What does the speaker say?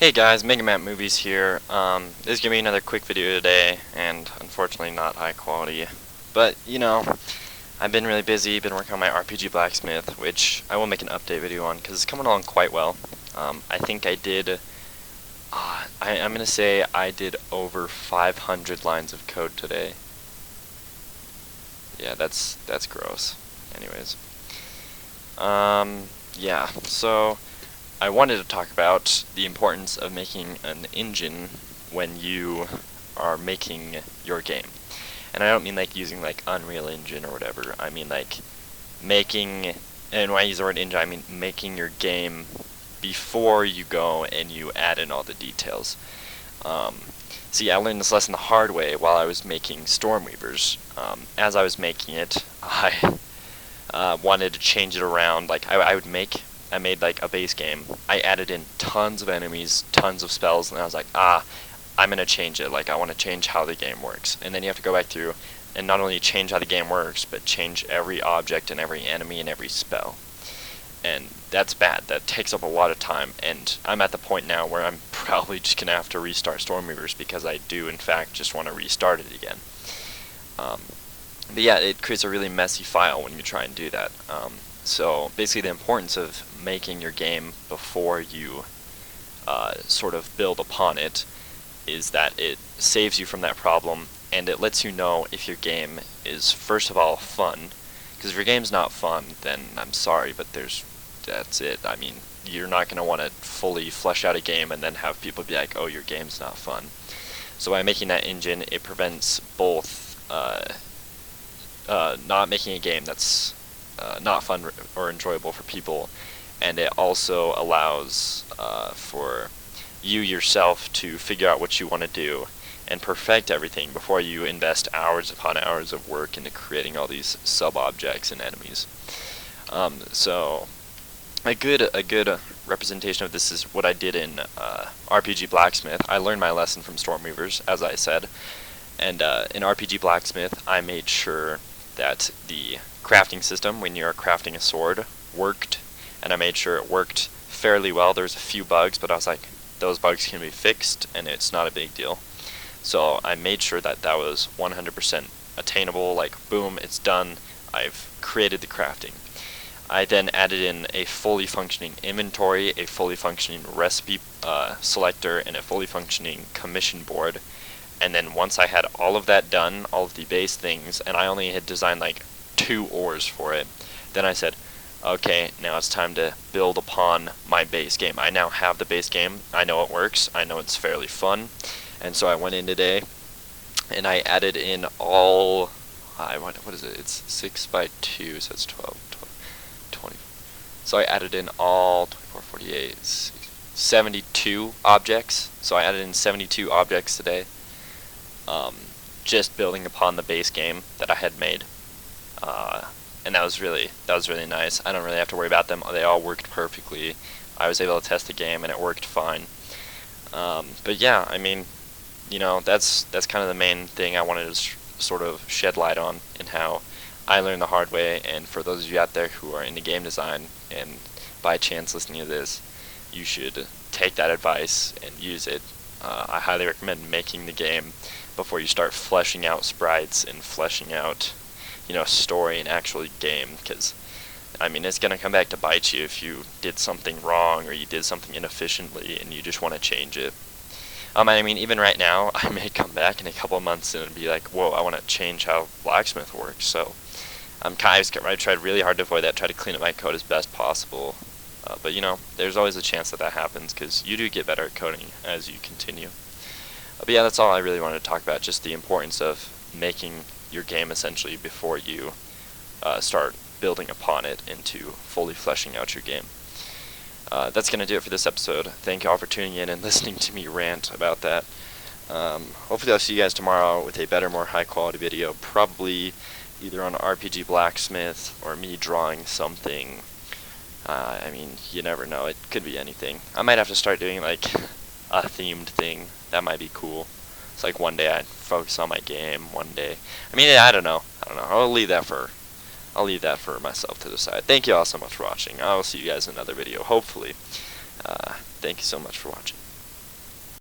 Hey guys, Mega Map Movies here. This is gonna be another quick video today, and unfortunately not high quality. But, I've been really busy, been working on my RPG Blacksmith, which I will make an update video on, because it's coming along quite well. I think I did, I'm gonna say I did over 500 lines of code today. Yeah, that's gross. Anyways. Yeah, so I wanted to talk about the importance of making an engine when you are making your game. And I don't mean like using like Unreal Engine or whatever. I mean like making, and when I use the word engine, I mean making your game before you go and you add in all the details. See, I learned this lesson the hard way while I was making Stormweavers. As I was making it, I wanted to change it around. Like I made like a base game. I added in tons of enemies, tons of spells, and I was like, I'm gonna change it. Like I want to change how the game works. And then you have to go back through and not only change how the game works, but change every object and every enemy and every spell. And that's bad. That takes up a lot of time. And I'm at the point now where I'm probably just gonna have to restart Stormweavers because I do in fact just want to restart it again. But yeah, it creates a really messy file when you try and do that. So basically the importance of making your game before you sort of build upon it is that it saves you from that problem, and it lets you know if your game is, first of all, fun. Because if your game's not fun, then I'm sorry, but that's it. I mean, you're not going to want to fully flesh out a game and then have people be like, oh, your game's not fun. So by making that engine, it prevents both not making a game that's not fun or enjoyable for people, and it also allows for you yourself to figure out what you want to do and perfect everything before you invest hours upon hours of work into creating all these sub-objects and enemies. So a good representation of this is what I did in RPG Blacksmith. I learned my lesson from Stormweavers, as I said, and in RPG Blacksmith I made sure that the crafting system, when you're crafting a sword, worked, and I made sure it worked fairly well. There's a few bugs, but I was like, those bugs can be fixed, and it's not a big deal. So I made sure that that was 100% attainable, like boom, it's done, I've created the crafting. I then added in a fully functioning inventory, a fully functioning recipe selector, and a fully functioning commission board. And then once I had all of that done, all of the base things, and I only had designed like 2 ores for it, then I said, okay, now it's time to build upon my base game. I now have the base game, I know it works, I know it's fairly fun, and so I went in today, and I added in all, what is it, it's 6 by 2, so it's 20. So I added in all 24, 48, 72 objects, so I added in 72 objects today, just building upon the base game that I had made. And that was really nice. I don't really have to worry about them. They all worked perfectly. I was able to test the game and it worked fine. But yeah, I mean, that's kind of the main thing I wanted to sort of shed light on, and how I learned the hard way. And for those of you out there who are into game design and by chance listening to this, you should take that advice and use it. I highly recommend making the game before you start fleshing out sprites and fleshing out story and actual game, because I mean it's gonna come back to bite you if you did something wrong or you did something inefficiently and you just want to change it. I mean, even right now I may come back in a couple of months and be like, whoa, I want to change how Blacksmith works. So I tried really hard to avoid that, try to clean up my code as best possible, but there's always a chance that happens, because you do get better at coding as you continue. But yeah, that's all I really wanted to talk about, just the importance of making your game essentially before you start building upon it into fully fleshing out your game. That's going to do it for this episode. Thank you all for tuning in and listening to me rant about that. Hopefully I'll see you guys tomorrow with a better, more high quality video, probably either on RPG Blacksmith or me drawing something. I mean, you never know, it could be anything. I might have to start doing like a themed thing. That might be cool. It's like one day I'd focus on my game, one day, I mean, I don't know, I'll leave that for myself to decide. Thank you all so much for watching. I will see you guys in another video, hopefully. Thank you so much for watching.